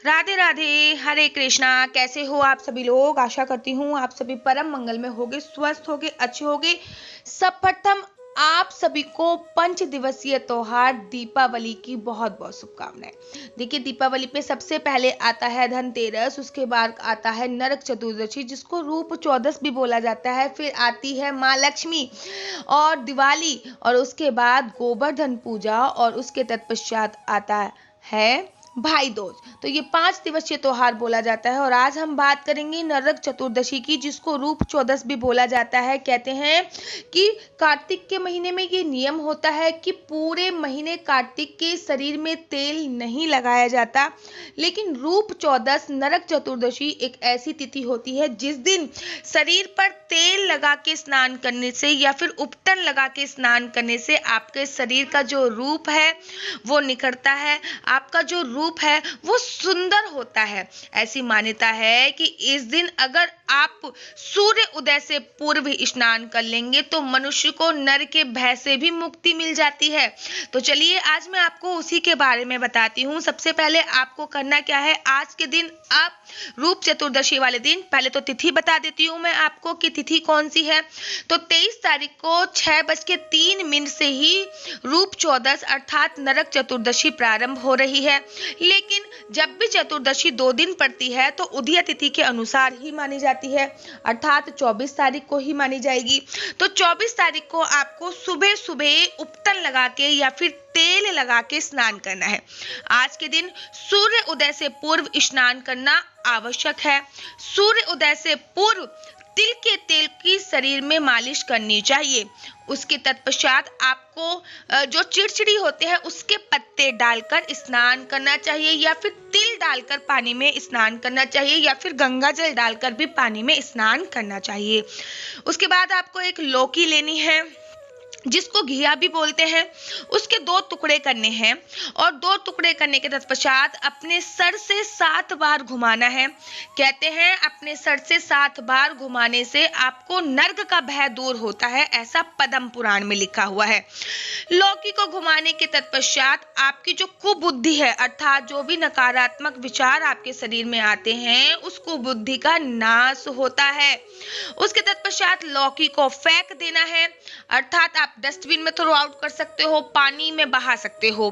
राधे राधे, हरे कृष्णा। कैसे हो आप सभी लोग? आशा करती हूँ आप सभी परम मंगल में होगे, स्वस्थ होगे, अच्छे होगे। सर्वप्रथम आप सभी को पंच दिवसीय त्योहार दीपावली की बहुत बहुत शुभकामनाएं। देखिए, दीपावली पे सबसे पहले आता है धनतेरस, उसके बाद आता है नरक चतुर्दशी जिसको रूप चौदस भी बोला जाता है, फिर आती है माँ लक्ष्मी और दिवाली, और उसके बाद गोवर्धन पूजा, और उसके तत्पश्चात आता है भाई दूज। तो ये 5 दिवसीय त्योहार बोला जाता है, और आज हम बात करेंगे नरक चतुर्दशी की, जिसको रूप चौदस भी बोला जाता है। कहते हैं कि कार्तिक के महीने में ये नियम होता है कि पूरे महीने कार्तिक के शरीर में तेल नहीं लगाया जाता, लेकिन रूप चौदस नरक चतुर्दशी एक ऐसी तिथि होती है जिस दिन शरीर पर तेल लगा के स्नान करने से या फिर उपटन लगा के स्नान करने से आपके शरीर का जो रूप है वो निखरता है, आपका जो रूप है वो सुंदर होता है। ऐसी मान्यता है कि इस दिन अगर आप सूर्य उदय से पूर्व स्नान कर लेंगे तो मनुष्य को नर के भय से भी मुक्ति मिल जाती है। तो चलिए आज मैं आपको उसी के बारे में बताती हूँ। सबसे पहले आपको करना क्या है, आज के दिन आप रूप चतुर्दशी वाले दिन, पहले तो तिथि बता देती हूँ मैं आपको कि तिथि कौन सी है। तो 23 तारीख को 6:03 से ही रूप चौदस अर्थात नरक चतुर्दशी प्रारंभ हो रही है। लेकिन जब भी चतुर्दशी 2 दिन पड़ती है तो उदय तिथि के अनुसार ही मानी जाती है, अर्थात 24 तारीख को ही मानी जाएगी। तो 24 तारीख को आपको सुबह सुबह उपटन लगा के या फिर तेल लगा के स्नान करना है। आज के दिन सूर्य उदय से पूर्व स्नान करना आवश्यक है। सूर्य उदय से पूर्व तिल के तेल की शरीर में मालिश करनी चाहिए। उसके तत्पश्चात आपको जो चिड़चिड़ी होते हैं उसके पत्ते डालकर स्नान करना चाहिए, या फिर तिल डालकर पानी में स्नान करना चाहिए, या फिर गंगा जल डालकर भी पानी में स्नान करना चाहिए। उसके बाद आपको एक लौकी लेनी है जिसको घिया भी बोलते हैं, उसके 2 टुकड़े करने हैं, और 2 टुकड़े करने के तत्पश्चात अपने सर से 7 बार घुमाना है। कहते हैं अपने सर से 7 बार घुमाने से आपको नर्क का भय दूर होता है, ऐसा पद्म पुराण में लिखा हुआ है। लौकी को घुमाने के तत्पश्चात आपकी जो कुबुद्धि है, अर्थात जो भी नकारात्मक विचार आपके शरीर में आते हैं, उस कुबुद्धि का नाश होता है। उसके तत्पश्चात लौकी को फेंक देना है, अर्थात आप डस्टबिन में थ्रो आउट कर सकते हो, पानी में बहा सकते हो।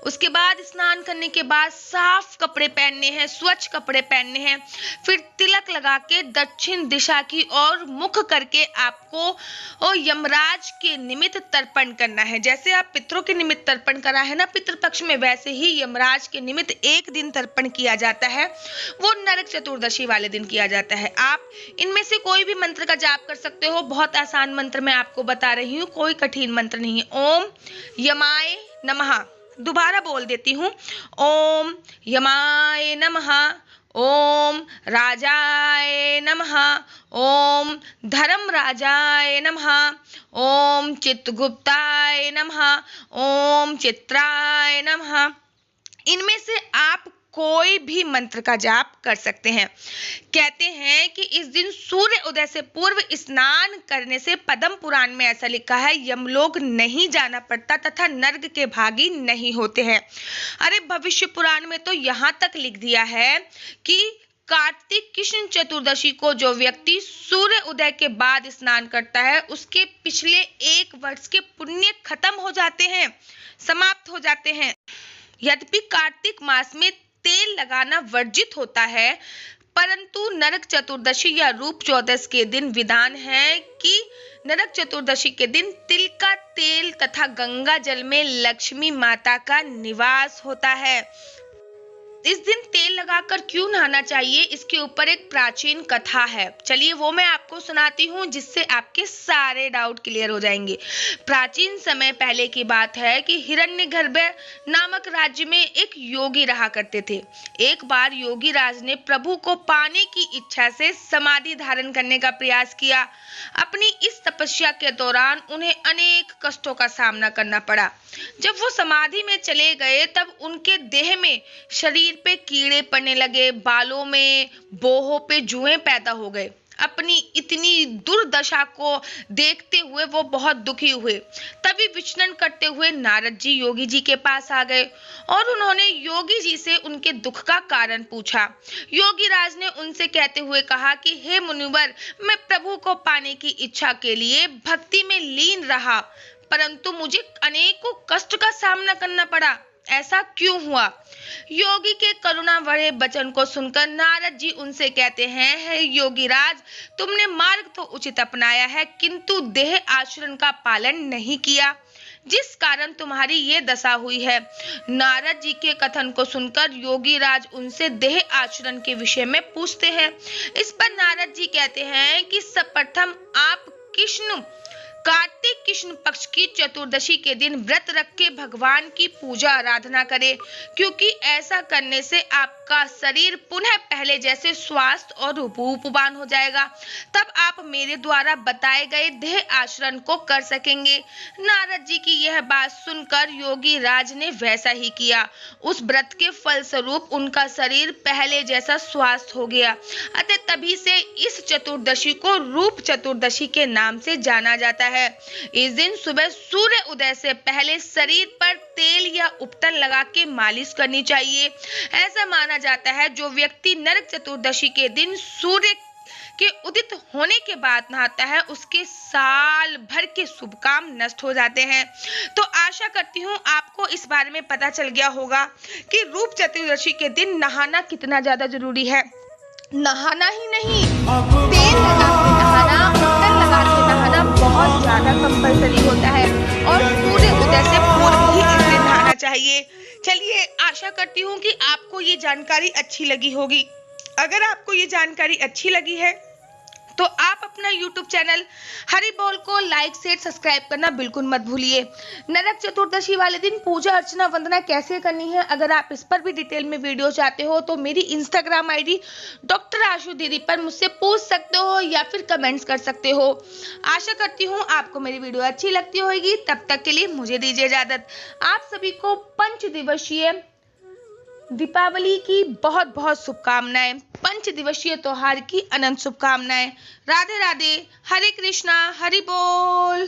उसके बाद स्नान करने के बाद साफ कपड़े पहनने हैं, स्वच्छ कपड़े पहनने हैं, फिर तिलक लगा के दक्षिण दिशा की ओर मुख करके आपको यमराज के निमित्त तर्पण करना है। जैसे आप पितरों के निमित्त तर्पण करा है ना पितृपक्ष में, वैसे ही यमराज के निमित्त एक दिन तर्पण किया जाता है, वो नरक चतुर्दशी वाले दिन किया जाता है। आप इनमें से कोई भी मंत्र का जाप कर सकते हो, बहुत आसान मंत्र मैं आपको बता रही हूँ, कोई कठिन मंत्र नहीं है। ओम यमाय नमः, दोबारा बोल देती हूँ, ओम यमाय नमः, ओम राजाय नमः, ओम धर्मराजाय नमः, ओम चित्रगुप्ताय नमः, ओम चित्राय नमः। इनमें से आप कोई भी मंत्र का जाप कर सकते हैं। कहते हैं कि इस दिन सूर्य उदय से पूर्व स्नान करने से पद्म पुराण में ऐसा लिखा है, यमलोक नहीं जाना पड़ता तथा नर्क के भागी नहीं होते हैं। अरे भविष्य पुराण में तो यहाँ तक लिख दिया है कि कार्तिक कृष्ण चतुर्दशी को जो व्यक्ति सूर्य उदय के बाद स्नान करता है उसके पिछले 1 वर्ष के पुण्य खत्म हो जाते हैं, समाप्त हो जाते हैं। यद्यपि कार्तिक मास में तेल लगाना वर्जित होता है, परंतु नरक चतुर्दशी या रूप चौदस के दिन विधान है कि नरक चतुर्दशी के दिन तिल का तेल तथा गंगा जल में लक्ष्मी माता का निवास होता है। इस दिन तेल लगाकर क्यों नहाना चाहिए, इसके ऊपर एक प्राचीन कथा है। चलिए वो मैं आपको सुनाती हूँ जिससे आपके सारे डाउट क्लियर हो जाएंगे। प्राचीन समय पहले की बात है कि हिरण्यगर्भ नामक राज्य में एक योगी रहा करते थे। एक बार योगी राज ने प्रभु को पाने की इच्छा से समाधि धारण करने का प्रयास किया। अपनी इस तपस्या के दौरान उन्हें अनेक कष्टों का सामना करना पड़ा। जब वो समाधि में चले गए तब उनके देह में, शरीर पे कीड़े पड़ने लगे, बालों में, बोहों पे जुएं पैदा हो गए। अपनी इतनी दुर्दशा को देखते हुए वो बहुत दुखी हुए। तभी विचलन करते हुए नारद जी योगी जी के पास आ गए और उन्होंने योगी जी से उनके दुख का कारण पूछा। योगी राज ने उनसे कहते हुए कहा कि हे मुनिवर, मैं प्रभु को पाने की इच्छा के लिए भक्ति में लीन रहा, परंतु मुझे अनेकों कष्ट का सामना करना पड़ा। ऐसा क्यों हुआ? योगी के करुणा भरे वचन को सुनकर नारद जी उनसे कहते हैं, हे योगीराज, तुमने मार्ग तो उचित अपनाया है, किंतु देह आचरण का पालन नहीं किया, जिस कारण तुम्हारी ये दशा हुई है। नारद जी के कथन को सुनकर योगीराज उनसे देह आचरण के विषय में पूछते हैं। इस पर नारद जी कहते हैं कि सर्वप्रथम आप कार्तिक कृष्ण पक्ष की चतुर्दशी के दिन व्रत रख के भगवान की पूजा आराधना करें, क्योंकि ऐसा करने से आपका शरीर पुनः पहले जैसे स्वास्थ्य और रूपवान हो जाएगा। तब आप मेरे द्वारा बताए गए देह आचरण को कर सकेंगे। नारद जी की यह बात सुनकर योगी राज ने वैसा ही किया। उस व्रत के फल स्वरूप उनका शरीर पहले जैसा स्वास्थ्य हो गया। अतः तभी से इस चतुर्दशी को रूप चतुर्दशी के नाम से जाना जाता है। इस दिन सुबह सूर्य उदय से पहले शरीर पर तेल या उपटन लगा के मालिश करनी चाहिए। ऐसा माना जाता है जो व्यक्ति नरक चतुर्दशी के दिन सूर्य के उदित होने के बाद नहाता है, उसके साल भर के शुभ काम नष्ट हो जाते हैं। तो आशा करती हूँ आपको इस बारे में पता चल गया होगा कि रूप चतुर्दशी के दिन नहाना कितना ज्यादा जरूरी है। नहाना ही नहीं, तेल लगा के नहाना, उपटन लगा के नहाना बहुत ज्यादा कंपलसरी होता है और सूर्य उदय से पूर्व ही इस दिन नहाना चाहिए। चलिए, आशा करती हूँ कि आपको ये जानकारी अच्छी लगी होगी। अगर आपको ये जानकारी अच्छी लगी है तो आप अपना YouTube चैनल हरि बोल को लाइक शेयर सब्सक्राइब करना बिल्कुल मत भूलिए। नरक चतुर्दशी वाले दिन पूजा अर्चना वंदना कैसे करनी है, अगर आप इस पर भी डिटेल में वीडियो चाहते हो तो मेरी इंस्टाग्राम आईडी डॉक्टर आशु दीदी पर मुझसे पूछ सकते हो या फिर कमेंट्स कर सकते हो। आशा करती हूँ आपको मेरी वीडियो अच्छी लगती होगी। तब तक के लिए मुझे दीजिए इजाजत। आप सभी को 5 दिवसीय दीपावली की बहुत बहुत शुभकामनाएं, 5 दिवसीय त्योहार की अनंत शुभकामनाएं। राधे राधे, हरे कृष्णा, हरि बोल।